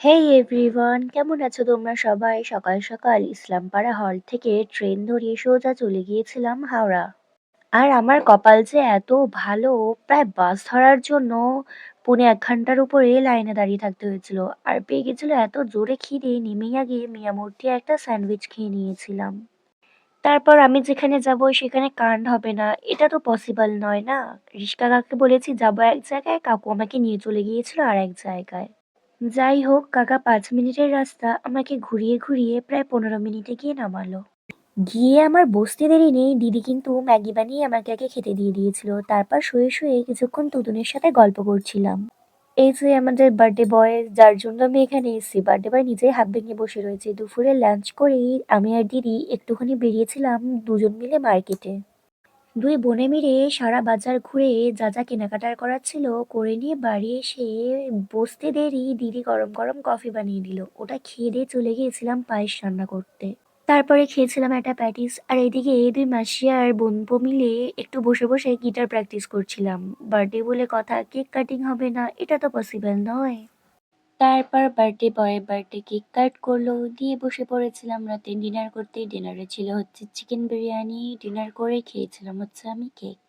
হেই everyone, কেমন আছো তোমরা সবাই? সকাল সকাল ইসলামপাড়া হল থেকে ট্রেন ধরে সোজা চলে গিয়েছিলাম হাওড়া। আর আমার কপাল যে এত ভালো, প্রায় বাস ধরার জন্য ১.৫ ঘন্টার উপরে লাইনে দাঁড়িয়ে থাকতে হয়েছিল। আর পেয়ে গেছিল এত জোরে খিদে, নেমেই আগে মিয়ামোর একটা স্যান্ডউইচ খেয়ে নিয়েছিলাম। তারপর আমি যেখানে যাব সেখানে কারেন্ট হবে না, এটা তো পসিবল নয় না। রিক্সা কাকাকে বলেছি যাবো এক জায়গায়, কাকু আমাকে নিয়ে চলে গিয়েছিল আর এক জায়গায়। যাই হোক, কাকা ৫ মিনিটের রাস্তা আমাকে ঘুরিয়ে ঘুরিয়ে প্রায় ১৫ মিনিটে গিয়ে নামালো। গিয়ে আমার বসতে দেরি নেই, দিদি কিন্তু ম্যাগি বানিয়ে আমাকে আগে খেতে দিয়ে দিয়েছিল। তারপর শুয়ে শুয়ে কিছুক্ষণ তুতুনের সাথে গল্প করছিলাম। এই যে আমাদের বার্থডে বয়, যার জন্য আমি এখানে এসেছি, বার্থডে বয় নিজেই হাত ভেঙে বসে রয়েছে। দুপুরে লাঞ্চ করেই আমি আর দিদি একটুখানি বেরিয়েছিলাম দুজন মিলে মার্কেটে। দুই বোনে মিলে সারা বাজার ঘুরে যা যা কেনাকাটার করার ছিল করে নিয়ে বাড়ি এসে বসতে দেরি, দিদি গরম গরম কফি বানিয়ে দিল। ওটা খেয়ে দিয়ে চলে গিয়েছিলাম পায়েস রান্না করতে। তারপরে খেয়েছিলাম একটা প্যাটিস, আর এদিকে দুই মাসি আর বোনপো মিলে একটু বসে বসে গিটার প্র্যাকটিস করছিলাম। বার্থডে বলে কথা, কেক কাটিং হবে না, এটা তো পসিবল নয়। তারপর birthday boy birthday cake cut করলো, দিয়ে বসে পড়েছিলাম রাতে ডিনার করতে। ডিনারে ছিল হচ্ছে চিকেন বিরিয়ানি, ডিনার করে খেয়েছিলাম হচ্ছে আমি কেক।